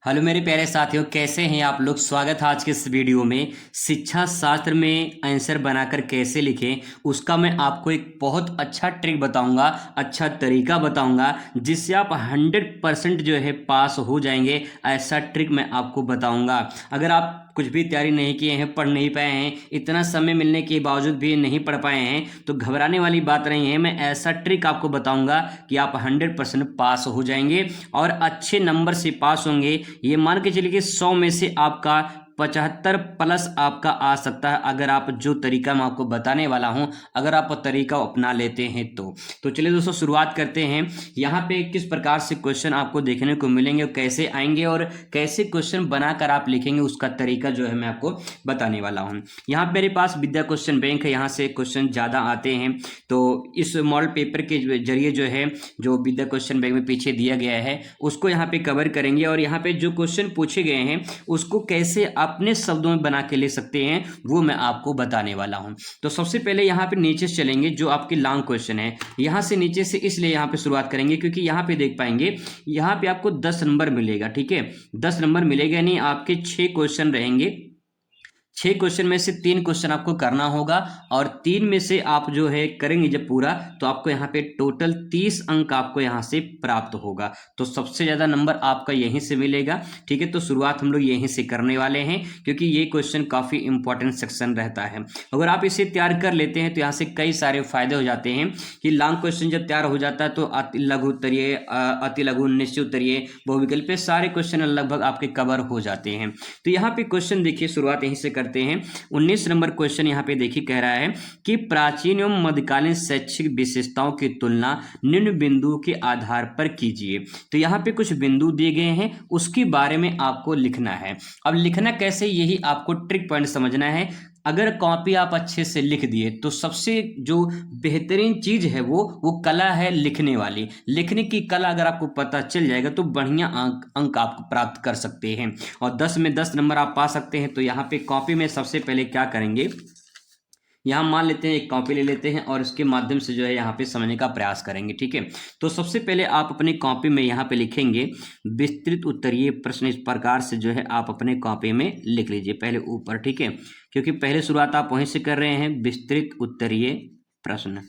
Hello मेरे प्यारे साथियों, कैसे हैं आप लोग। स्वागत है आज के इस वीडियो में। शिक्षा शास्त्र में आंसर बनाकर कैसे लिखें उसका मैं आपको एक बहुत अच्छा ट्रिक बताऊंगा, अच्छा तरीका बताऊंगा जिससे आप 100% जो है पास हो जाएंगे। ऐसा ट्रिक मैं आपको बताऊंगा। अगर आप कुछ भी तैयारी नहीं किए हैं, पढ़ नहीं पाए हैं, इतना समय मिलने के बावजूद भी नहीं पढ़ पाए हैं, तो घबराने वाली बात नहीं है। मैं ऐसा ट्रिक आपको बताऊंगा कि आप 100% पास हो जाएंगे और अच्छे नंबर से पास होंगे। ये मान के चलिए कि 100 में से आपका 75 प्लस आपका आ सकता है, अगर आप जो तरीका मैं आपको बताने वाला हूं, अगर आप तरीका अपना लेते हैं तो चलिए दोस्तों शुरुआत करते हैं। यहाँ पे किस प्रकार से क्वेश्चन आपको देखने को मिलेंगे, कैसे आएंगे और कैसे क्वेश्चन बनाकर आप लिखेंगे, उसका तरीका जो है मैं आपको बताने वाला हूँ। यहाँ मेरे पास विद्या क्वेश्चन बैंक है, यहाँ से क्वेश्चन ज़्यादा आते हैं। तो इस मॉडल पेपर के जरिए जो है, जो विद्या क्वेश्चन बैंक में पीछे दिया गया है, उसको यहाँ पे कवर करेंगे और यहाँ पे जो क्वेश्चन पूछे गए हैं उसको कैसे अपने शब्दों में बना के ले सकते हैं वो मैं आपको बताने वाला हूं। तो सबसे पहले यहाँ पे नीचे से चलेंगे, जो आपके लॉन्ग क्वेश्चन है यहाँ से नीचे से इसलिए यहाँ पे शुरुआत करेंगे क्योंकि यहाँ पे देख पाएंगे यहाँ पे आपको 10 नंबर मिलेगा। ठीक है, 10 नंबर मिलेगा, यानी आपके 6 क्वेश्चन रहेंगे। 6 क्वेश्चन में से 3 क्वेश्चन आपको करना होगा और 3 में से आप जो है करेंगे जब पूरा, तो आपको यहाँ पे टोटल 30 अंक आपको यहाँ से प्राप्त होगा। तो सबसे ज्यादा नंबर आपका यहीं से मिलेगा। ठीक है, तो शुरुआत हम लोग यहीं से करने वाले हैं क्योंकि ये क्वेश्चन काफी इंपॉर्टेंट सेक्शन रहता है। अगर आप इसे तैयार कर लेते हैं तो यहाँ से कई सारे फायदे हो जाते हैं कि लॉन्ग क्वेश्चन जब तैयार हो जाता है तो अति लघु उत्तरीय, अति लघु निश्चित उत्तरीय, बहुविकल्पीय सारे क्वेश्चन लगभग आपके कवर हो जाते हैं। तो यहाँ पे क्वेश्चन देखिए, शुरुआत यहीं से करते हैं। 19 नंबर क्वेश्चन यहाँ पे देखिए, कह रहा है कि प्राचीन एवं मध्यकालीन शैक्षिक विशेषताओं की तुलना निम्न बिंदुओं के आधार पर कीजिए। तो यहाँ पे कुछ बिंदु दिए गए हैं, उसके बारे में आपको लिखना है। अब लिखना कैसे, यही आपको ट्रिक पॉइंट समझना है। अगर कॉपी आप अच्छे से लिख दिए तो सबसे जो बेहतरीन चीज है वो कला है लिखने वाली। लिखने की कला अगर आपको पता चल जाएगा तो बढ़िया अंक आप प्राप्त कर सकते हैं और 10 में 10 नंबर आप पा सकते हैं। तो यहाँ पे कॉपी में सबसे पहले क्या करेंगे, यहाँ मान लेते हैं एक कॉपी ले लेते हैं और इसके माध्यम से जो है यहाँ पे समझने का प्रयास करेंगे। ठीक है, तो सबसे पहले आप अपनी कॉपी में यहाँ पे लिखेंगे विस्तृत उत्तरीय प्रश्न। इस प्रकार से जो है आप अपने कॉपी में लिख लीजिए पहले ऊपर। ठीक है, क्योंकि पहले शुरुआत आप वहीं से कर रहे हैं। विस्तृत उत्तरीय प्रश्न,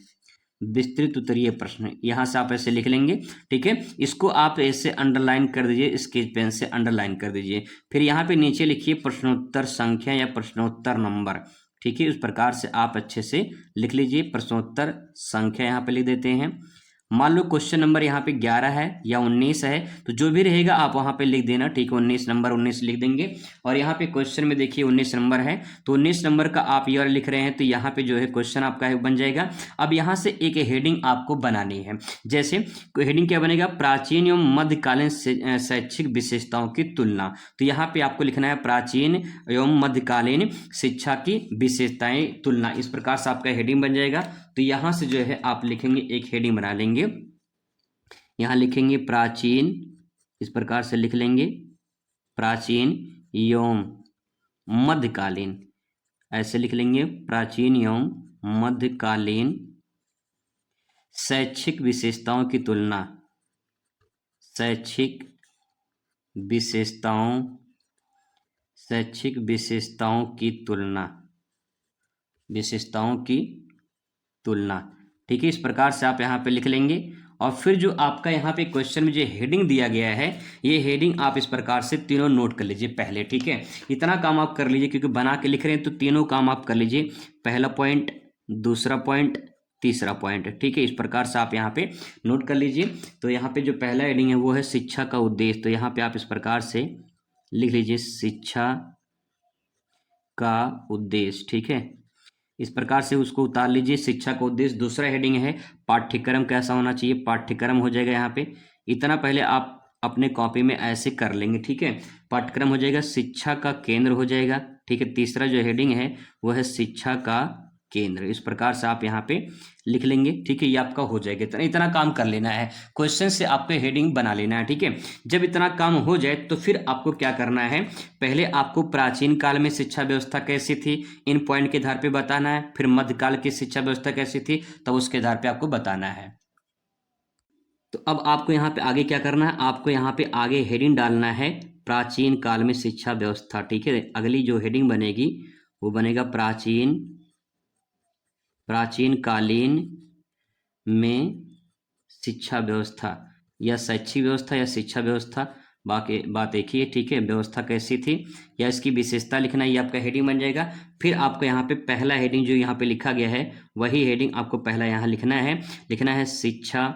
विस्तृत उत्तरीय प्रश्न, यहाँ से आप ऐसे लिख लेंगे। ठीक है, इसको आप ऐसे अंडरलाइन कर दीजिए, स्केच पेन से अंडरलाइन कर दीजिए। फिर यहाँ पे नीचे लिखिए प्रश्नोत्तर संख्या या प्रश्नोत्तर नंबर। ठीक है, इस प्रकार से आप अच्छे से लिख लीजिए। प्रश्नोत्तर संख्या यहाँ पे लिख देते हैं। मान लो क्वेश्चन नंबर यहाँ पे 11 है या 19 है, तो जो भी रहेगा आप वहाँ पे लिख देना। ठीक है, 19 नंबर 19 लिख देंगे। और यहाँ पे क्वेश्चन में देखिए 19 नंबर है, तो 19 नंबर का आप ईयर लिख रहे हैं, तो यहाँ पे जो है क्वेश्चन आपका है बन जाएगा। अब यहाँ से एक हेडिंग आपको बनानी है। जैसे हेडिंग क्या बनेगा, प्राचीन एवं मध्यकालीन शैक्षिक विशेषताओं की तुलना। तो यहाँ पे आपको लिखना है प्राचीन एवं मध्यकालीन शिक्षा की विशेषताएं तुलना। इस प्रकार से आपका हेडिंग बन जाएगा। तो यहां से जो है आप लिखेंगे, एक हेडिंग बना लेंगे। यहां लिखेंगे प्राचीन, इस प्रकार से लिख लेंगे प्राचीन एवं मध्यकालीन, ऐसे लिख लेंगे प्राचीन एवं मध्यकालीन शैक्षिक विशेषताओं की तुलना, शैक्षिक विशेषताओं, शैक्षिक विशेषताओं की तुलना, विशेषताओं की तुलना। ठीक है, इस प्रकार से आप यहाँ पे लिख लेंगे। और फिर जो आपका यहाँ पे क्वेश्चन में जो हेडिंग दिया गया है, ये हेडिंग आप इस प्रकार से तीनों नोट कर लीजिए पहले। ठीक है, इतना काम आप कर लीजिए क्योंकि बना के लिख रहे हैं, तो तीनों काम आप कर लीजिए। पहला पॉइंट, दूसरा पॉइंट, तीसरा पॉइंट। ठीक है, इस प्रकार से आप यहाँ पे नोट कर लीजिए। तो यहाँ पे जो पहला हेडिंग है वो है शिक्षा का उद्देश्य। तो यहाँ पे आप इस प्रकार से लिख लीजिए शिक्षा का उद्देश्य। ठीक है, इस प्रकार से उसको उतार लीजिए, शिक्षा का उद्देश्य। दूसरा हेडिंग है पाठ्यक्रम कैसा होना चाहिए, पाठ्यक्रम हो जाएगा यहाँ पे। इतना पहले आप अपने कॉपी में ऐसे कर लेंगे। ठीक है, पाठ्यक्रम हो जाएगा, शिक्षा का केंद्र हो जाएगा। ठीक है, तीसरा जो हेडिंग है वो है शिक्षा का केंद्र। इस प्रकार से आप यहाँ पे लिख लेंगे। ठीक है, ये आपका हो जाएगा। इतना काम कर लेना है, क्वेश्चन से आपको हेडिंग बना लेना है। ठीक है, जब इतना काम हो जाए तो फिर आपको क्या करना है, पहले आपको प्राचीन काल में शिक्षा व्यवस्था कैसी थी इन पॉइंट के आधार पे बताना है। फिर मध्यकाल की शिक्षा व्यवस्था कैसी थी, तब उसके आधार पे आपको बताना है। तो अब आपको यहाँ पे आगे क्या करना है, आपको यहाँ पे आगे हेडिंग डालना है प्राचीन काल में शिक्षा व्यवस्था। ठीक है, अगली जो हेडिंग बनेगी वो बनेगा प्राचीन कालीन में शिक्षा व्यवस्था, या शैक्षिक व्यवस्था या शिक्षा व्यवस्था, बाकी बात एक ही है। ठीक है, व्यवस्था कैसी थी या इसकी विशेषता लिखना, ये आपका हेडिंग बन जाएगा। फिर आपको यहाँ पे पहला हेडिंग जो यहाँ पे लिखा गया है वही हेडिंग आपको पहला यहाँ लिखना है शिक्षा।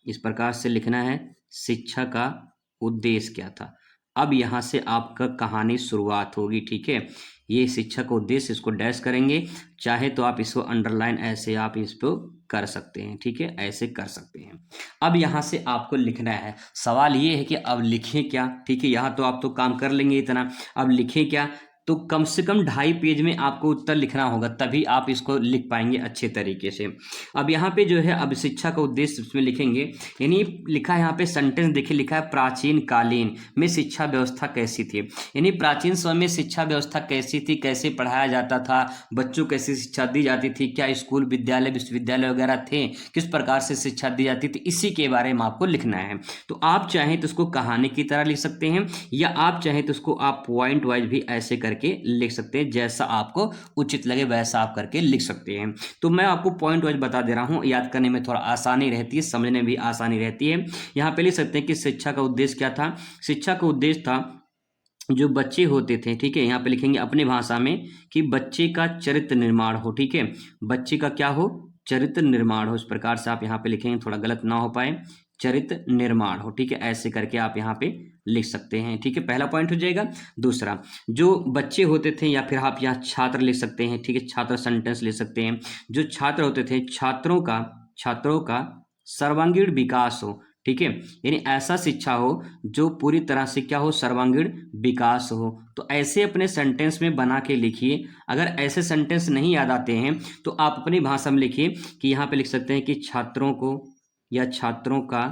इस प्रकार से लिखना है, शिक्षा का उद्देश्य क्या था। अब यहाँ से आपका कहानी शुरुआत होगी। ठीक है, ये शिक्षा का उद्देश्य, इसको डैश करेंगे, चाहे तो आप इसको अंडरलाइन ऐसे आप इसको कर सकते हैं। ठीक है, ऐसे कर सकते हैं। अब यहाँ से आपको लिखना है, सवाल ये है कि अब लिखें क्या। ठीक है, यहाँ तो आप तो काम कर लेंगे इतना, अब लिखें क्या, तो कम से कम 2.5 पेज में आपको उत्तर लिखना होगा, तभी आप इसको लिख पाएंगे अच्छे तरीके से। अब यहाँ पे जो है, अब शिक्षा का उद्देश्य उसमें लिखेंगे, यानी लिखा है यहाँ पे सेंटेंस देखिए, लिखा है प्राचीन कालीन में शिक्षा व्यवस्था कैसी थी, यानी प्राचीन समय में शिक्षा व्यवस्था कैसी थी, कैसे पढ़ाया जाता था, बच्चों कैसी शिक्षा दी जाती थी, क्या स्कूल विद्यालय विश्वविद्यालय वगैरह थे, किस प्रकार से शिक्षा दी जाती थी, इसी के बारे में आपको लिखना है। तो आप चाहें तो उसको कहानी की तरह लिख सकते हैं, या आप चाहें तो उसको आप पॉइंट वाइज भी ऐसे करके लिख सकते हैं, जैसा आपको उचित लगे वैसा आप करके लिख सकते हैं। तो मैं आपको पॉइंट वाइज बता दे रहा हूं, याद करने में थोड़ा आसानी रहती है, समझने में भी आसानी रहती है। यहां पे लिख सकते हैं कि शिक्षा का उद्देश्य क्या था। शिक्षा का उद्देश्य था जो बच्चे होते थे, ठीक है, यहाँ पे लिखेंगे अपनी भाषा में कि बच्चे का चरित्र निर्माण हो। ठीक है, बच्चे का क्या हो, चरित्र निर्माण हो। इस प्रकार से आप यहाँ पे लिखेंगे, थोड़ा गलत ना हो पाए, चरित्र निर्माण हो। ठीक है, ऐसे करके आप यहाँ पे लिख सकते हैं। ठीक है, पहला पॉइंट हो जाएगा। दूसरा, जो बच्चे होते थे, या फिर आप यहाँ छात्र लिख सकते हैं। ठीक है, छात्र सेंटेंस ले सकते हैं। जो छात्र होते थे, छात्रों का सर्वांगीण विकास हो। ठीक है, यानी ऐसा शिक्षा हो जो पूरी तरह से क्या हो, सर्वांगीण विकास हो। तो ऐसे अपने सेंटेंस में बना के लिखिए। अगर ऐसे सेंटेंस नहीं याद आते हैं तो आप अपनी भाषा में लिखिए कि यहाँ पे लिख सकते हैं कि छात्रों को या छात्रों का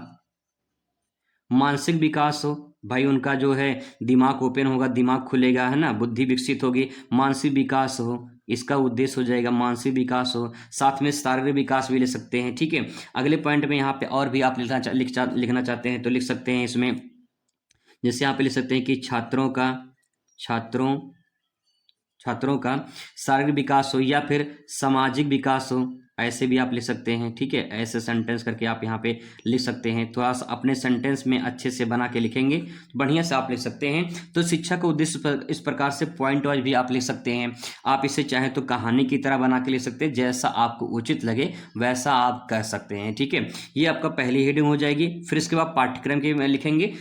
मानसिक विकास हो। भाई उनका जो है दिमाग ओपन होगा, दिमाग खुलेगा, है ना, बुद्धि विकसित होगी, मानसिक विकास हो, इसका उद्देश्य हो जाएगा मानसिक विकास हो। साथ में शारीरिक विकास भी ले सकते हैं। ठीक है, अगले पॉइंट में यहाँ पे और भी आप लिखना चाहते हैं तो लिख सकते हैं इसमें, जैसे यहाँ पे लिख सकते हैं कि छात्रों का शारीरिक विकास हो या फिर सामाजिक विकास हो, ऐसे भी आप लिख सकते हैं। ठीक है, ऐसे सेंटेंस करके आप यहाँ पे लिख सकते हैं। थोड़ा सा अपने सेंटेंस में अच्छे से बना के लिखेंगे तो बढ़िया से आप लिख सकते हैं। तो शिक्षा का उद्देश्य इस प्रकार से पॉइंट वाइज भी आप लिख सकते हैं। आप इसे चाहें तो कहानी की तरह बना के लिख सकते हैं, जैसा आपको उचित लगे वैसा आप कर सकते हैं। ठीक है, ये आपका पहली हेडिंग हो जाएगी। फिर इसके बाद पाठ्यक्रम के में लिखेंगे।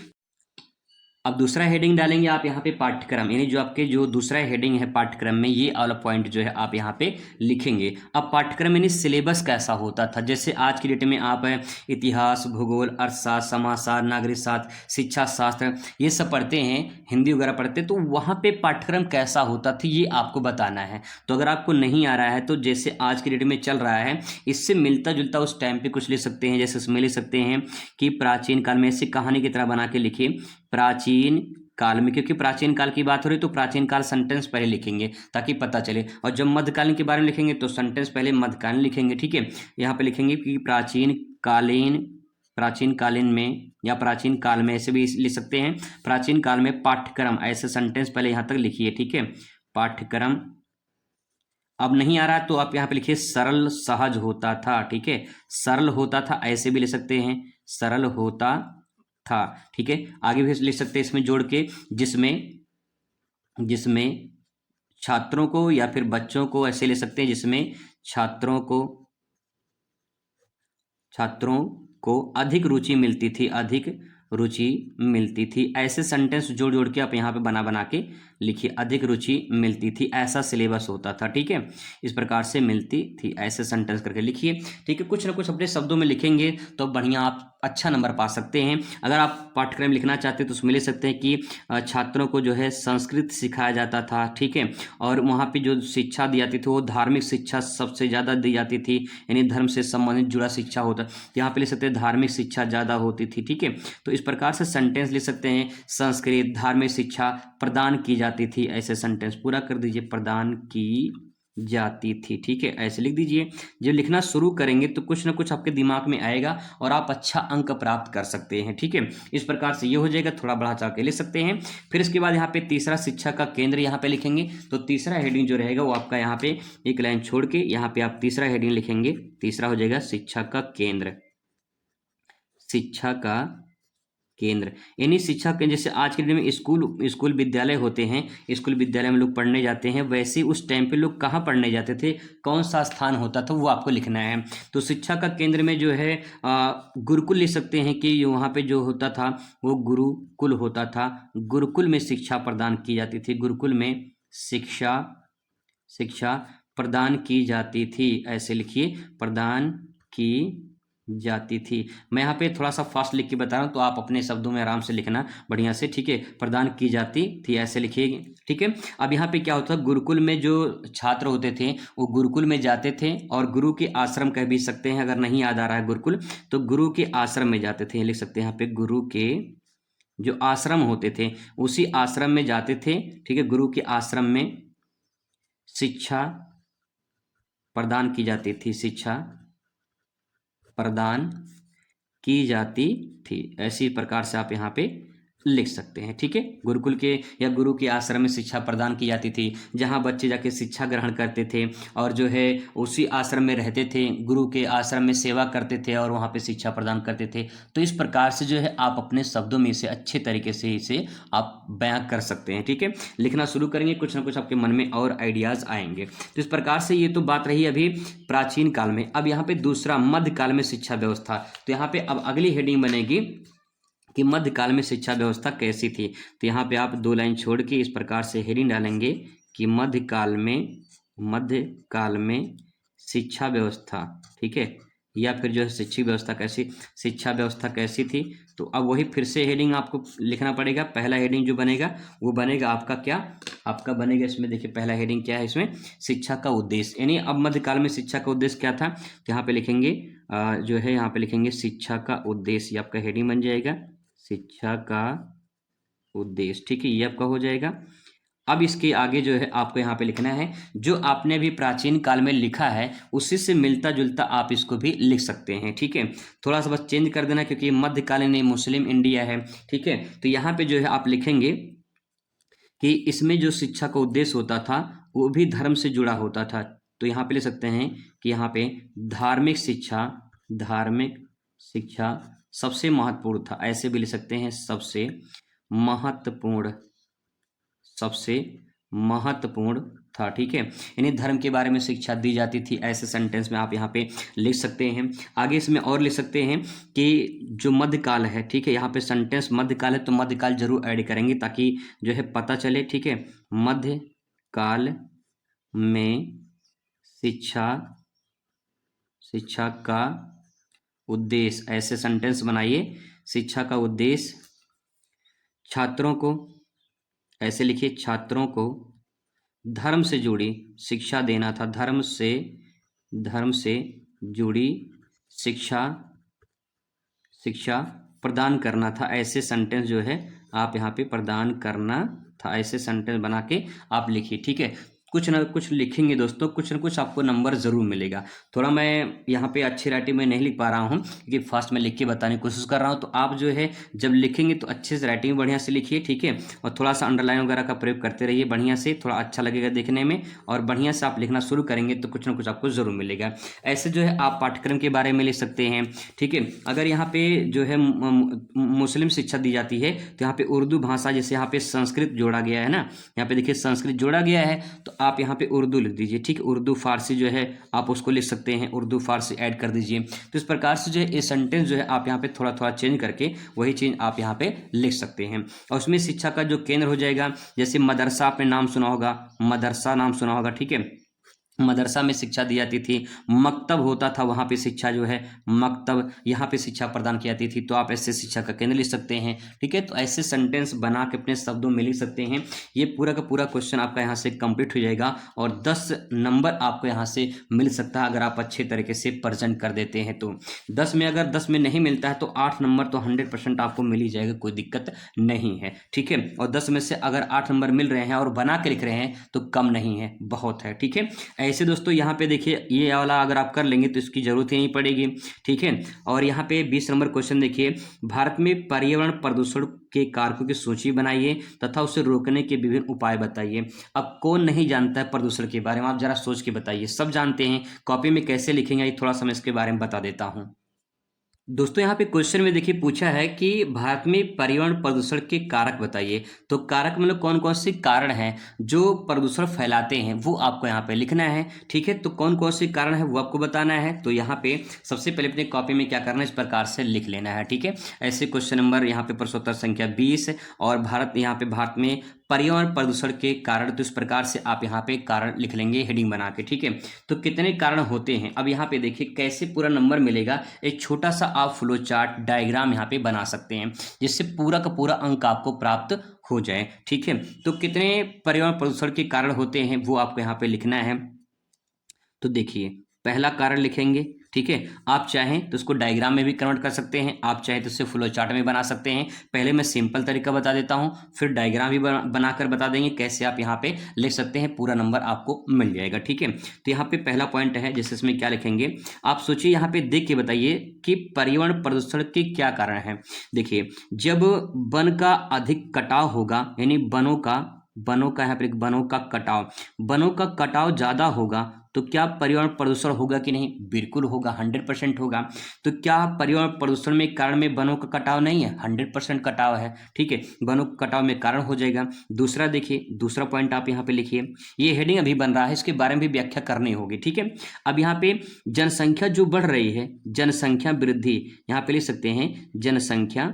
अब दूसरा हेडिंग डालेंगे आप यहाँ पे पाठ्यक्रम, यानी जो आपके जो दूसरा हेडिंग है पाठ्यक्रम में, ये वाला पॉइंट जो है आप यहाँ पे लिखेंगे। अब पाठ्यक्रम यानी सिलेबस कैसा होता था, जैसे आज की डेट में आप इतिहास, भूगोल, अर्थशास्त्र, समाजशास्त्र, नागरिक शास्त्र, शिक्षा शास्त्र ये सब पढ़ते हैं, हिंदी वगैरह पढ़ते हैं, तो वहाँ पे पाठ्यक्रम कैसा होता था ये आपको बताना है। तो अगर आपको नहीं आ रहा है तो जैसे आज की डेट में चल रहा है इससे मिलता जुलता उस टाइम पे कुछ लिख सकते हैं। जैसे उसमें लिख सकते हैं कि प्राचीन काल में, ऐसी कहानी की तरह बना के लिखिए प्राचीन काल में, क्योंकि प्राचीन काल की बात हो रही तो प्राचीन काल सेंटेंस पहले लिखेंगे ताकि पता चले। और जब मध्यकालीन के बारे में लिखेंगे तो सेंटेंस पहले मध्यकालीन लिखेंगे। ठीक है, यहाँ पे लिखेंगे कि प्राचीन कालीन में या प्राचीन काल में, ऐसे भी लिख सकते हैं। प्राचीन काल में पाठ्यक्रम, ऐसे सेंटेंस पहले यहाँ तक लिखिए। ठीक है, पाठ्यक्रम। अब नहीं आ रहा तो आप यहाँ पे लिखिए सरल सहज होता था। ठीक है, सरल होता था, ऐसे भी लिख सकते हैं, सरल होता था। ठीक है, आगे भी लिख सकते हैं इसमें जोड़ के, जिसमें छात्रों को या फिर बच्चों को, ऐसे ले सकते हैं जिसमें छात्रों को अधिक रुचि मिलती थी। ऐसे सेंटेंस जोड़ जोड़ के आप यहाँ पे बना के लिखिए, अधिक रुचि मिलती थी, ऐसा सिलेबस होता था। ठीक है, इस प्रकार से मिलती थी, ऐसे सेंटेंस करके लिखिए। ठीक है, कुछ ना कुछ अपने शब्दों में लिखेंगे तो बढ़िया आप अच्छा नंबर पा सकते हैं। अगर आप पाठ्यक्रम लिखना चाहते हैं तो उसमें लिख सकते हैं कि छात्रों को जो है संस्कृत सिखाया जाता था। ठीक है, और वहाँ पे जो शिक्षा दी जाती थी वो धार्मिक शिक्षा सबसे ज़्यादा दी जाती थी, यानी धर्म से संबंधित जुड़ा शिक्षा होता, यहाँ पे लिख सकते हैं धार्मिक शिक्षा ज़्यादा होती थी। ठीक है, तो इस प्रकार से सेंटेंस लिख सकते हैं, संस्कृत धार्मिक शिक्षा प्रदान की जाती थी, ऐसे सेंटेंस पूरा कर दीजिए, प्रदान की जाती थी। ठीक है, ऐसे लिख दीजिए। जब लिखना शुरू करेंगे तो कुछ ना कुछ आपके दिमाग में आएगा और आप अच्छा अंक प्राप्त कर सकते हैं। ठीक है, इस प्रकार से ये हो जाएगा, थोड़ा बढ़ा चढ़ा के लिख सकते हैं। फिर इसके बाद यहाँ पे तीसरा शिक्षा का केंद्र यहाँ पे लिखेंगे। तो तीसरा हेडिंग जो रहेगा वो आपका यहाँ पे एक लाइन छोड़ के यहाँ पे आप तीसरा हेडिंग लिखेंगे। तीसरा हो जाएगा शिक्षा का केंद्र, शिक्षा का केंद्र। यानी शिक्षा केंद्र, जैसे आज के दिन में स्कूल विद्यालय होते हैं, स्कूल विद्यालय में लोग पढ़ने जाते हैं, वैसे उस टाइम पे लोग कहाँ पढ़ने जाते थे, कौन सा स्थान होता था, वो आपको लिखना है। तो शिक्षा का केंद्र में जो है गुरुकुल लिख सकते हैं कि वहाँ पे जो होता था वो गुरुकुल होता था। गुरुकुल में शिक्षा प्रदान की जाती थी, गुरुकुल में शिक्षा प्रदान की जाती थी। ऐसे लिखिए, प्रदान की जाती थी। मैं यहाँ पे थोड़ा सा फास्ट लिख के बता रहा हूँ, तो आप अपने शब्दों में आराम से लिखना बढ़िया से। ठीक है, प्रदान की जाती थी, ऐसे लिखिए। ठीक है, अब यहाँ पे क्या होता है, गुरुकुल में जो छात्र होते थे वो गुरुकुल में जाते थे और गुरु के आश्रम कह भी सकते हैं, अगर नहीं याद आ रहा है गुरुकुल तो गुरु के आश्रम में जाते थे, लिख सकते हैं यहाँ पे, गुरु के जो आश्रम होते थे उसी आश्रम में जाते थे। ठीक है, गुरु के आश्रम में शिक्षा प्रदान की जाती थी, शिक्षा प्रदान की जाती थी। ऐसी प्रकार से आप यहाँ पे लिख सकते हैं। ठीक है, गुरुकुल के या गुरु के आश्रम में शिक्षा प्रदान की जाती थी, जहाँ बच्चे जाके शिक्षा ग्रहण करते थे और जो है उसी आश्रम में रहते थे, गुरु के आश्रम में सेवा करते थे और वहाँ पे शिक्षा प्रदान करते थे। तो इस प्रकार से जो है आप अपने शब्दों में इसे अच्छे तरीके से इसे आप बयां कर सकते हैं। ठीक है, लिखना शुरू करेंगे, कुछ ना कुछ आपके मन में और आइडियाज आएंगे। तो इस प्रकार से ये तो बात रही अभी प्राचीन काल में। अब यहाँ पे दूसरा मध्यकाल में शिक्षा व्यवस्था। तो यहाँ पे अब अगली हेडिंग बनेगी कि मध्यकाल में शिक्षा व्यवस्था कैसी थी। तो यहाँ पे आप 2 लाइन छोड़ के इस प्रकार से हेडिंग डालेंगे कि मध्यकाल में शिक्षा व्यवस्था। ठीक है, या फिर जो है शिक्षा व्यवस्था कैसी थी। तो अब वही फिर से हेडिंग आपको लिखना पड़ेगा। पहला हेडिंग जो बनेगा वो बनेगा आपका क्या, आपका बनेगा इसमें, देखिए पहला हेडिंग क्या है इसमें, शिक्षा का उद्देश्य। यानी अब मध्यकाल में शिक्षा का उद्देश्य क्या था, तो यहाँ पे लिखेंगे जो है यहाँ पे लिखेंगे शिक्षा का उद्देश्य, ये आपका हेडिंग बन जाएगा, शिक्षा का उद्देश्य। ठीक है, ये आपका हो जाएगा। अब इसके आगे जो है आपको यहाँ पे लिखना है, जो आपने भी प्राचीन काल में लिखा है उसी से मिलता जुलता आप इसको भी लिख सकते हैं। ठीक है, थोड़ा सा बस चेंज कर देना क्योंकि मध्यकालीन मुस्लिम इंडिया है। ठीक है, तो यहाँ पे जो है आप लिखेंगे कि इसमें जो शिक्षा का उद्देश्य होता था वो भी धर्म से जुड़ा होता था। तो यहाँ पे लिख सकते हैं कि यहाँ पे धार्मिक शिक्षा सबसे महत्वपूर्ण था, ऐसे भी लिख सकते हैं, सबसे महत्वपूर्ण था। ठीक है, यानी धर्म के बारे में शिक्षा दी जाती थी, ऐसे सेंटेंस में आप यहाँ पे लिख सकते हैं। आगे इसमें और लिख सकते हैं कि जो मध्यकाल है, ठीक है, यहाँ पे सेंटेंस मध्यकाल है तो मध्यकाल जरूर ऐड करेंगे ताकि जो है पता चले। ठीक है, मध्यकाल में शिक्षा का उद्देश्य, ऐसे सेंटेंस बनाइए, शिक्षा का उद्देश्य छात्रों को, ऐसे लिखिए, छात्रों को धर्म से जुड़ी शिक्षा देना था, धर्म से जुड़ी शिक्षा प्रदान करना था। ऐसे सेंटेंस जो है आप यहाँ पे प्रदान करना था, ऐसे सेंटेंस बना के आप लिखिए। ठीक है, कुछ ना कुछ लिखेंगे दोस्तों, कुछ ना कुछ आपको नंबर ज़रूर मिलेगा। थोड़ा मैं यहाँ पे अच्छी राइटिंग में नहीं लिख पा रहा हूँ क्योंकि फास्ट में लिख के बताने की कोशिश कर रहा हूँ। तो आप जो है जब लिखेंगे तो अच्छे से राइटिंग बढ़िया से लिखिए। ठीक है, और थोड़ा सा अंडरलाइन वगैरह का प्रयोग करते रहिए बढ़िया से, थोड़ा अच्छा लगेगा देखने में, और बढ़िया से आप लिखना शुरू करेंगे तो कुछ ना कुछ आपको ज़रूर मिलेगा। ऐसे जो है आप पाठ्यक्रम के बारे में लिख सकते हैं। ठीक है, अगर यहाँ पे जो है मुस्लिम शिक्षा दी जाती है तो यहाँ पे उर्दू भाषा, जैसे यहाँ पे संस्कृत जोड़ा गया है ना, यहाँ पे देखिए संस्कृत जोड़ा गया है तो आप यहाँ पे उर्दू लिख दीजिए। ठीक, उर्दू फारसी जो है आप उसको लिख सकते हैं, उर्दू फारसी ऐड कर दीजिए। तो इस प्रकार से जो है ये सेंटेंस जो है आप यहाँ पे थोड़ा थोड़ा चेंज करके वही चीज़ आप यहाँ पे लिख सकते हैं। और उसमें शिक्षा का जो केंद्र हो जाएगा, जैसे मदरसा आपने नाम सुना होगा, मदरसा नाम सुना होगा। ठीक है, मदरसा में शिक्षा दी जाती थी, मकतब होता था वहाँ पे शिक्षा जो है, मकतब यहाँ पे शिक्षा प्रदान की जाती थी। तो आप ऐसे शिक्षा का केंद्र लिख सकते हैं। ठीक है, तो ऐसे सेंटेंस बना के अपने शब्दों में लिख सकते हैं। ये पूरा का पूरा क्वेश्चन आपका यहाँ से कंप्लीट हो जाएगा और 10 नंबर आपको यहाँ से मिल सकता है अगर आप अच्छे तरीके से प्रेजेंट कर देते हैं तो। 10 में अगर 10 में नहीं मिलता है तो 8 नंबर तो 100% आपको मिल ही जाएगा, कोई दिक्कत नहीं है। ठीक है, और 10 में से अगर 8 नंबर मिल रहे हैं और बना के लिख रहे हैं तो कम नहीं है, बहुत है। ठीक है, ऐसे दोस्तों यहाँ पे देखिए ये वाला अगर आप कर लेंगे तो इसकी जरूरत ही नहीं पड़ेगी। ठीक है, और यहाँ पे 20 नंबर क्वेश्चन देखिए, भारत में पर्यावरण प्रदूषण के कारकों की सूची बनाइए तथा उसे रोकने के विभिन्न उपाय बताइए। अब कौन नहीं जानता है प्रदूषण के बारे में, आप जरा सोच के बताइए। सब जानते हैं, कॉपी में कैसे लिखेंगे थोड़ा सा मैं इसके बारे में बता देता हूँ। दोस्तों यहाँ पे क्वेश्चन में देखिए पूछा है कि भारत में पर्यावरण प्रदूषण के कारक बताइए। तो कारक मतलब कौन कौन से कारण हैं जो प्रदूषण फैलाते हैं, वो आपको यहाँ पे लिखना है। ठीक है, तो कौन कौन से कारण है वो आपको बताना है। तो यहाँ पे सबसे पहले अपने कॉपी में क्या करना है, इस प्रकार से लिख लेना है। ठीक है, ऐसे क्वेश्चन नंबर यहाँ पे प्रश्नोत्तर संख्या 20 और भारत में पर्यावरण प्रदूषण के कारण, तो इस प्रकार से आप यहाँ पे कारण लिख लेंगे हेडिंग बना के। ठीक है, तो कितने कारण होते हैं, अब यहाँ पे देखिए कैसे पूरा नंबर मिलेगा। एक छोटा सा आप फ्लो चार्ट डायग्राम यहाँ पे बना सकते हैं जिससे पूरा का पूरा अंक आपको प्राप्त हो जाए। ठीक है, तो कितने पर्यावरण प्रदूषण के कारण होते हैं वो आपको यहाँ पे लिखना है। तो देखिए पहला कारण लिखेंगे। ठीक है, आप चाहें तो उसको डायग्राम में भी कन्वर्ट कर सकते हैं, आप चाहें तो उससे फ्लो चार्ट में बना सकते हैं। पहले मैं सिंपल तरीका बता देता हूं, फिर डायग्राम भी बनाकर बता देंगे कैसे आप यहां पे लिख सकते हैं, पूरा नंबर आपको मिल जाएगा। ठीक है, तो यहाँ पे पहला पॉइंट है जिससे इसमें क्या लिखेंगे, आप सोचिए यहाँ पे देख के बताइए कि पर्यावरण प्रदूषण के क्या कारण है। देखिए जब वन का अधिक कटाव होगा, यानी बनों का यहाँ पे बनों का कटाव ज्यादा होगा तो क्या पर्यावरण प्रदूषण होगा कि नहीं, बिल्कुल होगा, 100% होगा। तो क्या पर्यावरण प्रदूषण में कारण में वनों का कटाव नहीं है, 100% कटाव है। ठीक है, वनों का कटाव में कारण हो जाएगा। दूसरा देखिए, दूसरा पॉइंट आप यहाँ पे लिखिए, ये हेडिंग अभी बन रहा है, इसके बारे में भी व्याख्या करनी होगी। ठीक है, अब यहाँ पे जनसंख्या जो बढ़ रही है, जनसंख्या वृद्धि, यहाँ पे लिख सकते हैं जनसंख्या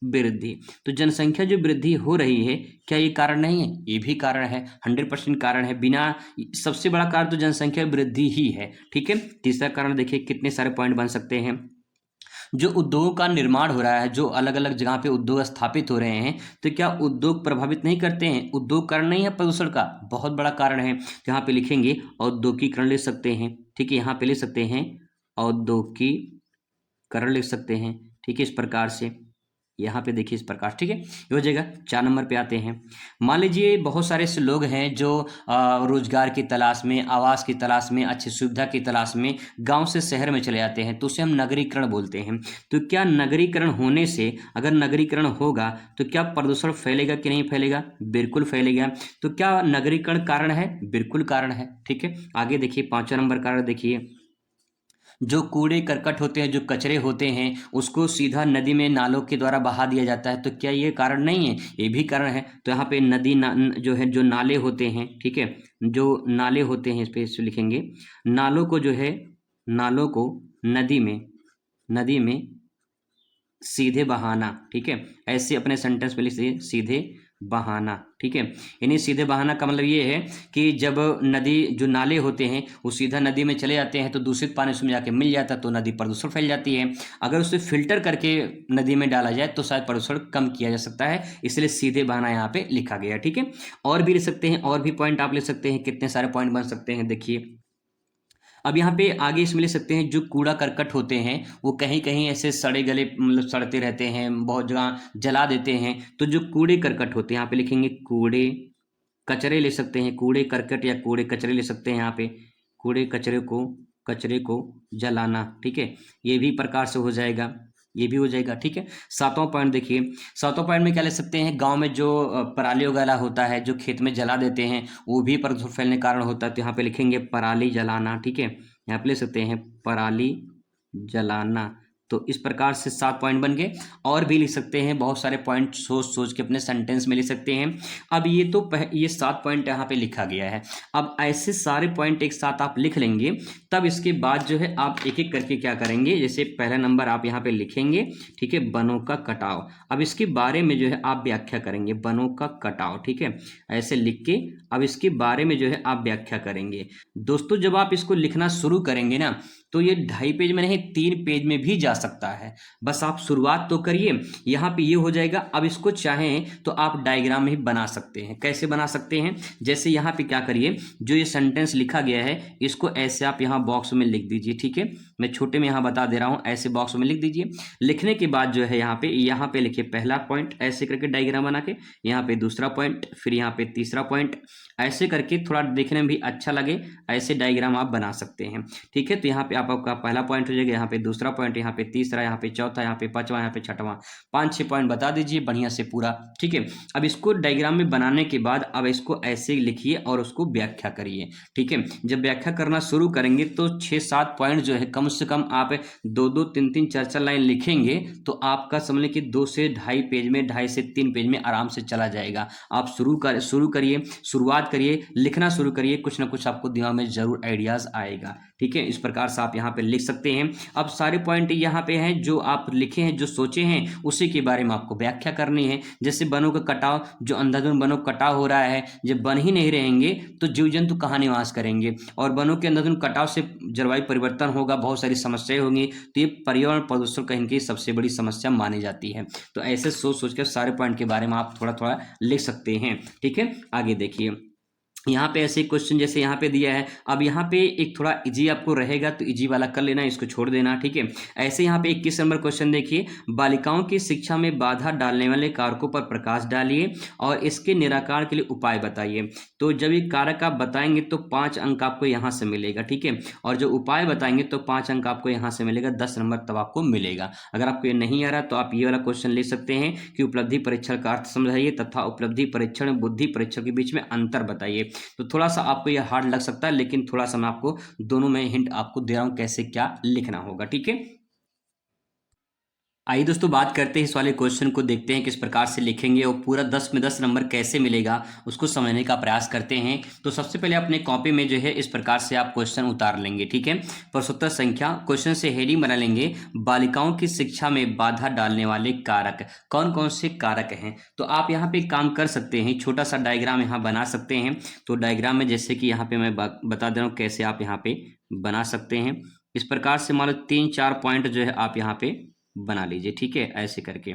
वृद्धि। तो जनसंख्या जो वृद्धि हो रही है, क्या ये कारण नहीं है, ये भी कारण है, 100% कारण है। बिना सबसे बड़ा कारण तो जनसंख्या वृद्धि ही है। ठीक है, तीसरा कारण देखिए कितने सारे पॉइंट बन सकते हैं, जो उद्योगों का निर्माण हो रहा है, जो अलग अलग जगह पे उद्योग स्थापित हो रहे हैं, तो क्या उद्योग प्रभावित नहीं करते हैं, उद्योग कारण नहीं है प्रदूषण का, बहुत बड़ा कारण है। तो यहाँ पे लिखेंगे औद्योगिकरण लिख सकते हैं। ठीक है, यहाँ पे लिख सकते हैं औद्योगिकरण लिख सकते हैं। ठीक है, इस प्रकार से यहाँ पे देखिए इस प्रकार। ठीक है, ये हो जाएगा। 4 नंबर पे आते हैं, मान लीजिए बहुत सारे ऐसे लोग हैं जो रोजगार की तलाश में, आवास की तलाश में, अच्छी सुविधा की तलाश में गांव से शहर में चले जाते हैं, तो उसे हम नगरीकरण बोलते हैं। तो क्या नगरीकरण होने से, अगर नगरीकरण होगा तो क्या प्रदूषण फैलेगा कि नहीं फैलेगा, बिल्कुल फैलेगा। तो क्या नगरीकरण कारण है, बिल्कुल कारण है। ठीक है, आगे देखिए 5वां नंबर कारण देखिए, जो कूड़े करकट होते हैं, जो कचरे होते हैं, उसको सीधा नदी में नालों के द्वारा बहा दिया जाता है। तो क्या ये कारण नहीं है, ये भी कारण है। तो यहाँ पे नदी जो है, जो नाले होते हैं, ठीक है, जो नाले होते हैं, इस पे लिखेंगे नालों को जो है, नालों को नदी में सीधे बहाना। ठीक है, ऐसे अपने सेंटेंस में लिखिए सीधे बहाना। ठीक है, यानी सीधे बहाना का मतलब ये है कि जब नदी, जो नाले होते हैं वो सीधा नदी में चले जाते हैं तो दूषित पानी उसमें जाके मिल जाता है, तो नदी प्रदूषण फैल जाती है। अगर उसे फिल्टर करके नदी में डाला जाए तो शायद प्रदूषण कम किया जा सकता है, इसलिए सीधे बहाना यहाँ पे लिखा गया। ठीक है, और भी लिख सकते हैं, और भी पॉइंट आप लिख सकते हैं, कितने सारे पॉइंट बन सकते हैं देखिए। अब यहाँ पे आगे इसमें ले सकते हैं, जो कूड़ा करकट होते हैं वो कहीं कहीं ऐसे सड़े गले मतलब सड़ते रहते हैं, बहुत जगह जला देते हैं। तो जो कूड़े करकट होते हैं, यहाँ पे लिखेंगे कूड़े कचरे ले सकते हैं, कूड़े करकट या कूड़े कचरे ले सकते हैं। यहाँ पे कूड़े कचरे को जलाना। ठीक है, ये भी प्रकार से हो जाएगा, ये भी हो जाएगा। ठीक है, 7वां पॉइंट देखिए, 7वां पॉइंट में क्या ले सकते हैं, गांव में जो पराली वगैरह होता है, जो खेत में जला देते हैं, वो भी प्रदूषण फैलने के कारण होता है। तो यहाँ पे लिखेंगे पराली जलाना। ठीक है, यहाँ पे ले सकते हैं पराली जलाना। तो इस प्रकार से 7 पॉइंट बन गए। और भी लिख सकते हैं, बहुत सारे पॉइंट सोच सोच के अपने सेंटेंस में लिख सकते हैं। अब ये तो ये 7 पॉइंट यहाँ पे लिखा गया है। अब ऐसे सारे पॉइंट एक साथ आप लिख लेंगे, तब इसके बाद जो है आप एक एक करके क्या करेंगे, जैसे पहला नंबर आप यहाँ पे लिखेंगे, ठीक है, वनों का कटाव। अब इसके बारे में जो है आप व्याख्या करेंगे, वनों का कटाव, ठीक है, ऐसे लिख के अब इसके बारे में जो है आप व्याख्या करेंगे। दोस्तों जब आप इसको लिखना शुरू करेंगे ना, तो ये 2.5 पेज में नहीं 3 पेज में भी जा सकता है। बस आप शुरुआत तो करिए, यहाँ पे ये हो जाएगा। अब इसको चाहें तो आप डायग्राम में बना सकते हैं। कैसे बना सकते हैं, जैसे यहाँ पे क्या करिए, जो ये सेंटेंस लिखा गया है इसको ऐसे आप यहाँ बॉक्स में लिख दीजिए, ठीक है, मैं छोटे में यहाँ बता दे रहा हूँ, ऐसे बॉक्स में लिख दीजिए। लिखने के बाद जो है यहाँ पे लिखिए पहला पॉइंट, ऐसे करके डायग्राम बना के, यहाँ पे दूसरा पॉइंट, फिर यहाँ पे तीसरा पॉइंट, ऐसे करके थोड़ा देखने में भी अच्छा लगे, ऐसे डायग्राम आप बना सकते हैं, ठीक है। तो यहाँ पे आपका पहला पॉइंट हो जाएगा, यहाँ पे दूसरा पॉइंट, यहाँ पे तीसरा, यहाँ पे चौथा, यहाँ पे पांचवा, यहाँ पे छठवां, 5-6 पॉइंट बता दीजिए बढ़िया से पूरा, ठीक है। अब इसको डायग्राम में बनाने के बाद अब इसको ऐसे लिखिए और उसको व्याख्या करिए, ठीक है। जब व्याख्या करना शुरू करेंगे तो 6-7 पॉइंट जो है कम से कम आप 2-2, 3-3, 4-4 लाइन लिखेंगे तो आपका समझ लें कि 2 से 2.5 पेज में, 2.5 से 3 पेज में आराम से चला जाएगा। आप शुरू करिए, शुरुआत करिए, लिखना शुरू करिए, कुछ ना कुछ आपको दिमाग में जरूर आइडियाज आएगा, ठीक है। इस प्रकार से आप यहाँ पे लिख सकते हैं। अब सारे पॉइंट यहाँ पे हैं जो आप लिखे हैं, जो सोचे हैं, उसी के बारे में आपको व्याख्या करनी है। जैसे वनों का कटाव, जो अंधाधुंध वनों का कटाव हो रहा है, जब वन ही नहीं रहेंगे तो जीव जंतु कहाँ निवास करेंगे, और वनों के अंधाधुंध कटाव से जलवायु परिवर्तन होगा, बहुत सारी समस्याएं होंगी। तो ये पर्यावरण प्रदूषण कहीं की सबसे बड़ी समस्या मानी जाती है। तो ऐसे सोच सोच कर सारे पॉइंट के बारे में आप थोड़ा थोड़ा लिख सकते हैं, ठीक है। आगे देखिए, यहाँ पे ऐसे क्वेश्चन जैसे यहाँ पे दिया है। अब यहाँ पे एक थोड़ा इजी आपको रहेगा तो इजी वाला कर लेना, इसको छोड़ देना, ठीक है। ऐसे यहाँ पे 21 नंबर क्वेश्चन देखिए, बालिकाओं की शिक्षा में बाधा डालने वाले कारकों पर प्रकाश डालिए और इसके निराकरण के लिए उपाय बताइए। तो जब ये कारक आप बताएंगे तो 5 अंक आपको यहाँ से मिलेगा, ठीक है, और जो उपाय बताएंगे तो 5 अंक आपको यहाँ से मिलेगा, 10 नंबर तब आपको मिलेगा। अगर आपको ये नहीं आ रहा तो आप ये वाला क्वेश्चन ले सकते हैं कि उपलब्धि परीक्षण का अर्थ समझाइए तथा उपलब्धि परीक्षण बुद्धि परीक्षण के बीच में अंतर बताइए। तो थोड़ा सा आपको यह हार्ड लग सकता है, लेकिन थोड़ा सा मैं आपको दोनों में हिंट आपको दे रहा हूं कैसे क्या लिखना होगा, ठीक है। आइए दोस्तों बात करते हैं इस वाले क्वेश्चन को, देखते हैं किस प्रकार से लिखेंगे और पूरा 10 में 10 नंबर कैसे मिलेगा उसको समझने का प्रयास करते हैं। तो सबसे पहले अपने कॉपी में जो है इस प्रकार से आप क्वेश्चन उतार लेंगे, ठीक है। प्रश्नोत्तर संख्या, क्वेश्चन से हेडिंग बना लेंगे, बालिकाओं की शिक्षा में बाधा डालने वाले कारक, कौन कौन से कारक हैं। तो आप यहाँ पे काम कर सकते हैं, छोटा सा डायग्राम यहाँ बना सकते हैं। तो डायग्राम में जैसे कि यहाँ पे मैं बता दे रहा हूँ कैसे आप यहाँ पे बना सकते हैं। इस प्रकार से मान लो 3-4 पॉइंट जो है आप यहाँ पे बना लीजिए, ठीक है, ऐसे करके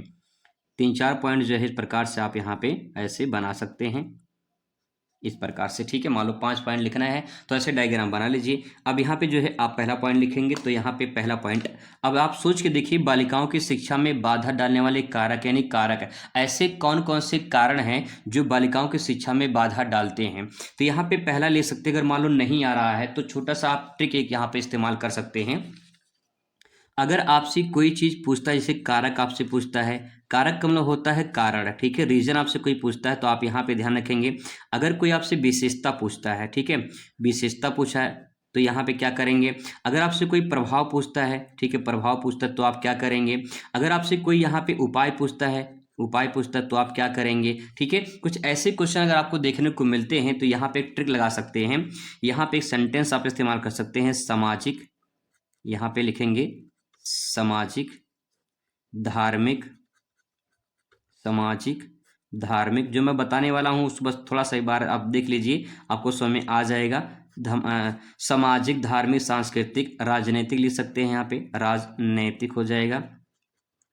3-4 पॉइंट जो है इस प्रकार से आप यहाँ पे ऐसे बना सकते हैं, इस प्रकार से, ठीक है। मान लो 5 पॉइंट लिखना है तो ऐसे डायग्राम बना लीजिए। अब यहाँ पे जो है आप पहला पॉइंट लिखेंगे, तो यहाँ पे पहला पॉइंट, अब आप सोच के देखिए, बालिकाओं की शिक्षा में बाधा डालने वाले कारक, यानी कारक, ऐसे कौन कौन से कारण हैं जो बालिकाओं की शिक्षा में बाधा डालते हैं। तो यहाँ पे पहला ले सकते हैं। अगर मान लो नहीं आ रहा है तो छोटा सा आप ट्रिक एक यहाँ पे इस्तेमाल कर सकते हैं। अगर आपसे कोई चीज पूछता है, जैसे कारक आपसे पूछता है, कारक का मतलब होता है कारण, ठीक है। रीजन आपसे कोई पूछता है तो आप यहाँ पे ध्यान रखेंगे। अगर कोई आपसे विशेषता पूछता है, ठीक है, विशेषता पूछा है तो यहाँ पे क्या करेंगे। अगर आपसे कोई प्रभाव पूछता है, ठीक है, प्रभाव पूछता है तो आप क्या करेंगे। अगर आपसे कोई यहाँ पे उपाय पूछता है, उपाय पूछता है तो आप क्या करेंगे, ठीक है। कुछ ऐसे क्वेश्चन अगर आपको देखने को मिलते हैं तो यहाँ पे एक ट्रिक लगा सकते हैं। यहाँ पे एक सेंटेंस आप इस्तेमाल कर सकते हैं, सामाजिक, यहाँ पे लिखेंगे सामाजिक धार्मिक, सामाजिक धार्मिक, जो मैं बताने वाला हूँ उस बस थोड़ा सा एक बार आप देख लीजिए, आपको समझ में आ जाएगा। सामाजिक, धार्मिक, सांस्कृतिक, राजनीतिक लिख सकते हैं, यहाँ पे राजनैतिक हो जाएगा,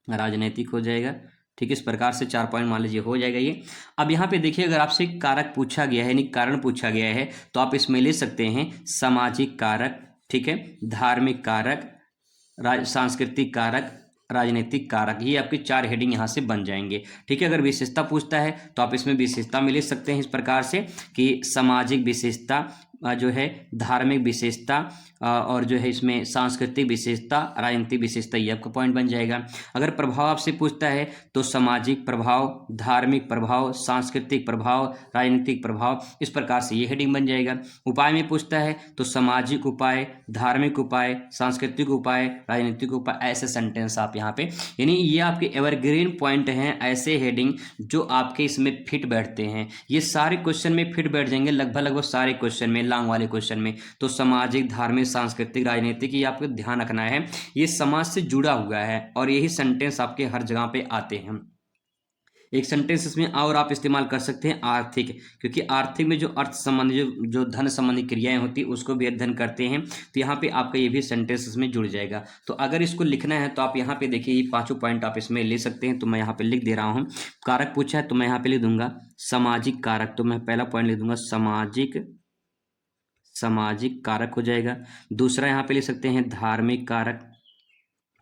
राजनैतिक हो जाएगा, ठीक है। इस प्रकार से 4 पॉइंट मान लीजिए हो जाएगा ये। अब यहाँ पे देखिए, अगर आपसे कारक पूछा गया है, यानी कारण पूछा गया है, तो आप इसमें ले सकते हैं सामाजिक कारक, ठीक है, धार्मिक कारक, सांस्कृतिक कारक, राजनीतिक कारक, ये आपके 4 हेडिंग यहाँ से बन जाएंगे, ठीक है। अगर विशेषता पूछता है तो आप इसमें विशेषता में ले सकते हैं इस प्रकार से कि सामाजिक विशेषता, जो है धार्मिक विशेषता और जो है इसमें सांस्कृतिक विशेषता, राजनीतिक विशेषता, ये आपका पॉइंट बन जाएगा। अगर प्रभाव आपसे पूछता है तो सामाजिक प्रभाव, धार्मिक प्रभाव, सांस्कृतिक प्रभाव, राजनीतिक प्रभाव, इस प्रकार से ये हेडिंग बन जाएगा। उपाय में पूछता है तो सामाजिक उपाय, धार्मिक उपाय, सांस्कृतिक उपाय, राजनीतिक उपाय, ऐसे सेंटेंस आप यहाँ पे, यानी ये आपके एवरग्रीन पॉइंट हैं, ऐसे हेडिंग जो आपके इसमें फिट बैठते हैं। ये सारे क्वेश्चन में फिट बैठ जाएंगे, लगभग सारे क्वेश्चन में, लॉन्ग वाले क्वेश्चन में। तो सामाजिक, धार्मिक, सांस्कृतिक, राजनीतिक, ये आपको ध्यान रखना है, ये समाज से जुड़ा हुआ है और यही सेंटेंस आपके हर जगह पे आते हैं। एक सेंटेंस इसमें और आप इस्तेमाल कर सकते हैं आर्थिक, क्योंकि आर्थिक में जो अर्थ संबंधी, जो धन संबंधी क्रियाएं होती है उसको भी अध्ययन करते हैं। तो यहाँ पे आपका ये भी सेंटेंस इसमें जुड़ जाएगा। तो अगर इसको लिखना है तो आप यहाँ पे देखिए, ये पांचों पॉइंट आप इसमें ले सकते हैं। तो मैं यहाँ पे लिख दे रहा हूँ। कारक पूछा है तो मैं यहाँ पे लिख दूंगा सामाजिक कारक, तो मैं पहला पॉइंट लिख दूंगा सामाजिक कारक हो जाएगा। दूसरा यहाँ पे लिख सकते हैं धार्मिक कारक,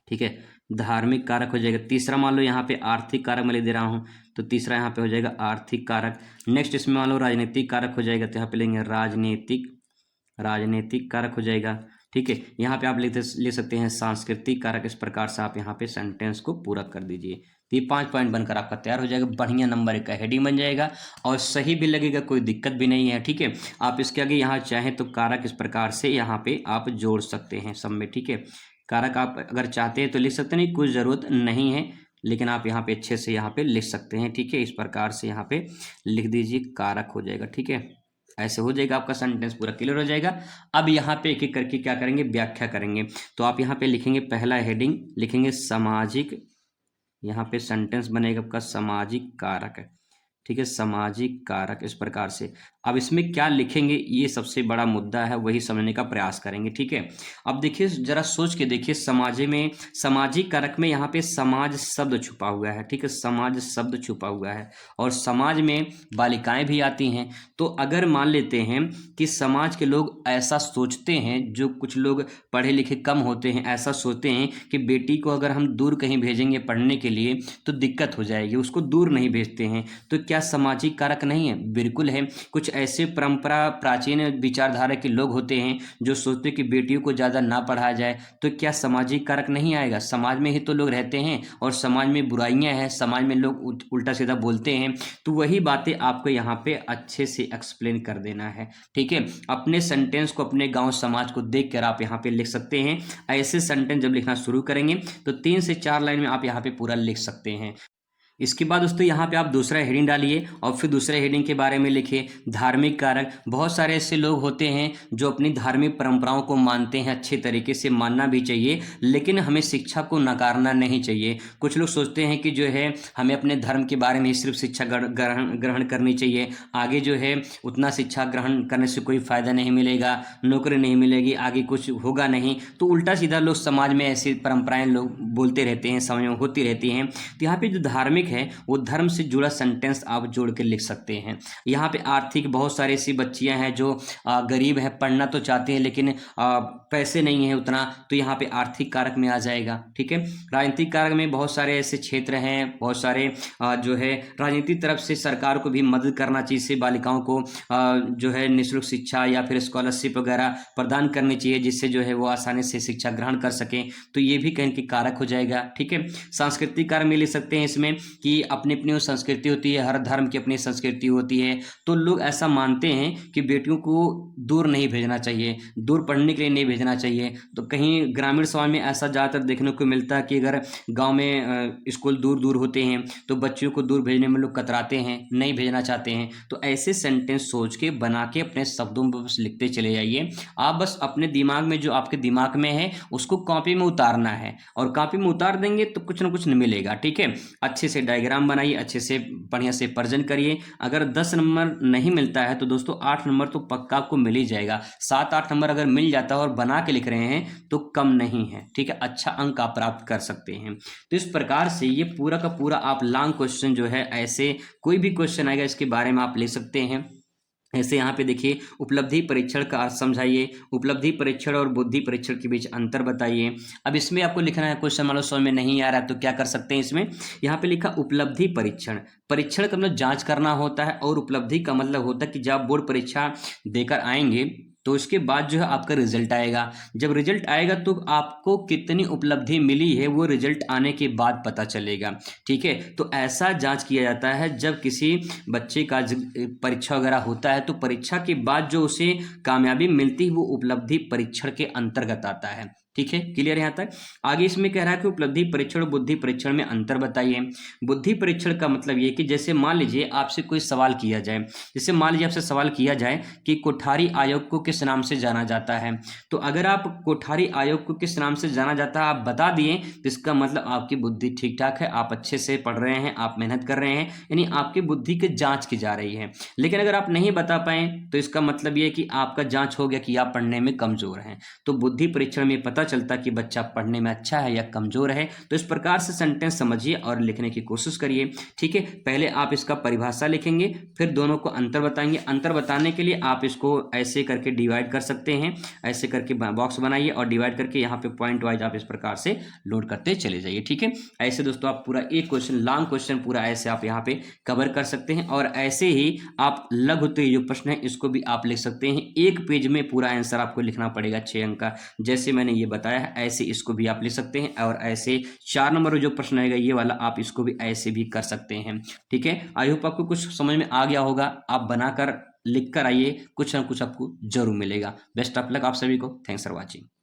ठीक है, धार्मिक कारक हो जाएगा। तीसरा मान लो यहाँ पे आर्थिक कारक मैं लिख दे रहा हूँ, तो तीसरा यहाँ पे हो जाएगा आर्थिक कारक। नेक्स्ट इसमें मान लो राजनीतिक कारक हो जाएगा, तो यहाँ पे लेंगे राजनीतिक कारक हो जाएगा, ठीक है। यहाँ पे आप ले सकते हैं सांस्कृतिक कारक। इस प्रकार से आप यहाँ पे सेंटेंस को पूरा कर दीजिए। तो ये 5 पॉइंट बनकर आपका तैयार हो जाएगा, बढ़िया नंबर 1 का हेडिंग बन जाएगा और सही भी लगेगा, कोई दिक्कत भी नहीं है, ठीक है। आप इसके आगे यहाँ चाहें तो कारक इस प्रकार से यहाँ पे आप जोड़ सकते हैं सब में, ठीक है। कारक आप अगर चाहते हैं तो लिख सकते हैं, नहीं कुछ ज़रूरत नहीं है, लेकिन आप यहाँ पे अच्छे से यहाँ पे लिख सकते हैं, ठीक है। इस प्रकार से यहाँ पे लिख दीजिए, कारक हो जाएगा, ठीक है। ऐसे हो जाएगा, आपका सेंटेंस पूरा क्लियर हो जाएगा। अब यहाँ पे एक एक करके क्या करेंगे, व्याख्या करेंगे। तो आप यहाँ पे लिखेंगे, पहला हेडिंग लिखेंगे सामाजिक, यहाँ पे सेंटेंस बनेगा आपका सामाजिक कारक, ठीक है, सामाजिक कारक। इस प्रकार से अब इसमें क्या लिखेंगे, ये सबसे बड़ा मुद्दा है, वही समझने का प्रयास करेंगे, ठीक है। अब देखिए, जरा सोच के देखिए, सामाजिक कारक में यहाँ पे समाज शब्द छुपा हुआ है, ठीक है, समाज शब्द छुपा हुआ है और समाज में बालिकाएं भी आती हैं। तो अगर मान लेते हैं कि समाज के लोग ऐसा सोचते हैं, जो कुछ लोग पढ़े लिखे कम होते हैं, ऐसा सोचते हैं कि बेटी को अगर हम दूर कहीं भेजेंगे पढ़ने के लिए तो दिक्कत हो जाएगी, उसको दूर नहीं भेजते हैं। तो क्या सामाजिक कारक नहीं है? बिल्कुल है। कुछ ऐसे परंपरा प्राचीन विचारधारा के लोग होते हैं जो सोचते हैं कि बेटियों को ज़्यादा ना पढ़ाया जाए, तो क्या सामाजिक कारक नहीं आएगा? समाज में ही तो लोग रहते हैं और समाज में बुराइयां हैं, समाज में लोग उल्टा सीधा बोलते हैं। तो वही बातें आपको यहाँ पे अच्छे से एक्सप्लेन कर देना है, ठीक है। अपने सेंटेंस को, अपने गाँव समाज को देख कर आप यहाँ पे लिख सकते हैं। ऐसे सेंटेंस जब लिखना शुरू करेंगे तो 3 से 4 लाइन में आप यहाँ पे पूरा लिख सकते हैं। इसके बाद दोस्तों यहाँ पे आप दूसरा हेडिंग डालिए और फिर दूसरे हेडिंग के बारे में लिखिए धार्मिक कारक। बहुत सारे ऐसे लोग होते हैं जो अपनी धार्मिक परंपराओं को मानते हैं, अच्छे तरीके से मानना भी चाहिए, लेकिन हमें शिक्षा को नकारना नहीं चाहिए। कुछ लोग सोचते हैं कि जो है हमें अपने धर्म के बारे में सिर्फ शिक्षा ग्रहण करनी चाहिए, आगे जो है उतना शिक्षा ग्रहण करने से कोई फ़ायदा नहीं मिलेगा, नौकरी नहीं मिलेगी, आगे कुछ होगा नहीं। तो उल्टा सीधा लोग समाज में ऐसी परंपराएं लोग बोलते रहते हैं, समय में होती रहती हैं। तो यहाँ पे जो धार्मिक है वो धर्म से जुड़ा सेंटेंस आप जोड़ के लिख सकते हैं। यहाँ पे आर्थिक, बहुत सारी ऐसी बच्चियां हैं जो गरीब है, पढ़ना तो चाहती हैं लेकिन पैसे नहीं है उतना, तो यहाँ पे आर्थिक कारक में आ जाएगा, ठीक है। राजनीतिक कारक में बहुत सारे ऐसे क्षेत्र हैं, बहुत सारे जो है राजनीतिक तरफ से सरकार को भी मदद करना चाहिए, इससे बालिकाओं को जो है निःशुल्क शिक्षा या फिर स्कॉलरशिप वगैरह प्रदान करनी चाहिए, जिससे जो है वो आसानी से शिक्षा ग्रहण कर सकें। तो ये भी कहीं के कारक हो जाएगा, ठीक है। सांस्कृतिक कारक में ले सकते हैं इसमें कि अपनी अपनी संस्कृति होती है, हर धर्म की अपनी संस्कृति होती है। तो लोग ऐसा मानते हैं कि बेटियों को दूर नहीं भेजना चाहिए, दूर पढ़ने के लिए नहीं भेजना चाहिए। तो कहीं ग्रामीण समाज में ऐसा ज़्यादातर देखने को मिलता है कि अगर गांव में स्कूल दूर दूर होते हैं तो बच्चियों को दूर भेजने में लोग कतराते हैं, नहीं भेजना चाहते हैं। तो ऐसे सेंटेंस सोच के बना के अपने शब्दों में बस लिखते चले जाइए। आप बस अपने दिमाग में, जो आपके दिमाग में है उसको कॉपी में उतारना है, और कॉपी में उतार देंगे तो कुछ ना कुछ मिलेगा, ठीक है। अच्छे से डायग्राम बनाइए, अच्छे से बढ़िया से प्रेजेंट करिए। अगर 10 नंबर नहीं मिलता है तो दोस्तों 8 नंबर तो पक्का आपको मिल ही जाएगा। 7-8 नंबर अगर मिल जाता है और बना के लिख रहे हैं तो कम नहीं है, ठीक है, अच्छा अंक आप प्राप्त कर सकते हैं। तो इस प्रकार से ये पूरा का पूरा आप लॉन्ग क्वेश्चन जो है, ऐसे कोई भी क्वेश्चन आएगा इसके बारे में आप ले सकते हैं। ऐसे यहाँ पे देखिए, उपलब्धि परीक्षण का अर्थ समझाइए, उपलब्धि परीक्षण और बुद्धि परीक्षण के बीच अंतर बताइए। अब इसमें आपको लिखना है, क्वेश्चन मान लो समझ में नहीं आ रहा है तो क्या कर सकते हैं इसमें, यहाँ पे लिखा उपलब्धि परीक्षण। परीक्षण का मतलब जांच करना होता है और उपलब्धि का मतलब होता है कि जब बोर्ड परीक्षा देकर आएंगे तो उसके बाद जो है आपका रिजल्ट आएगा। जब रिजल्ट आएगा तो आपको कितनी उपलब्धि मिली है वो रिजल्ट आने के बाद पता चलेगा। ठीक है, तो ऐसा जांच किया जाता है जब किसी बच्चे का परीक्षा वगैरह होता है तो परीक्षा के बाद जो उसे कामयाबी मिलती है वो उपलब्धि परीक्षण के अंतर्गत आता है। ठीक है, क्लियर यहाँ तक। आगे इसमें कह रहा है कि उपलब्धि परीक्षण और बुद्धि परीक्षण में अंतर बताइए। बुद्धि परीक्षण का मतलब ये कि जैसे मान लीजिए आपसे कोई सवाल किया जाए, जैसे मान लीजिए आपसे सवाल किया जाए कि कोठारी आयोग को किस नाम से जाना जाता है, तो अगर आप कोठारी आयोग को किस नाम से जाना जाता है आप बता दिए तो इसका मतलब आपकी बुद्धि ठीक ठाक है, आप अच्छे से पढ़ रहे हैं, आप मेहनत कर रहे हैं, यानी आपकी बुद्धि की जांच की जा रही है। लेकिन अगर आप नहीं बता पाए तो इसका मतलब ये कि आपका जांच हो गया कि आप पढ़ने में कमजोर हैं। तो बुद्धि परीक्षण में पता चलता कि बच्चा पढ़ने में अच्छा है या कमजोर है। तो इस प्रकार से सेंटेंस समझिए और लिखने की कोशिश करिए। ठीक है, पहले आप इसका परिभाषा लिखेंगे, फिर दोनों को अंतर बताएंगे। अंतर बताने के लिए आप इसको ऐसे करके डिवाइड कर सकते हैं, ऐसे करके बॉक्स बनाइए और डिवाइड करके यहाँ पे पॉइंट वाइज आप इस प्रकार से लोड करते चले जाइए। ठीक है, ऐसे दोस्तों आप पूरा एक क्वेश्चन, लॉन्ग क्वेश्चन पूरा ऐसे आप यहाँ पे कवर कर सकते हैं। और ऐसे ही आप लघु उत्तरीय जो प्रश्न है इसको भी आप लिख सकते हैं। एक पेज में पूरा आंसर आपको लिखना पड़ेगा 6 अंक का, जैसे मैंने ये बताया है ऐसे इसको भी आप लिख सकते हैं। और ऐसे 4 नंबर जो प्रश्न रहेगा ये वाला आप इसको भी ऐसे भी कर सकते हैं। ठीक है, आई होप आपको कुछ समझ में आ गया होगा। आप बनाकर लिख कर आइए, कुछ ना कुछ आपको जरूर मिलेगा। बेस्ट ऑफ लक आप सभी को। Thanks for watching.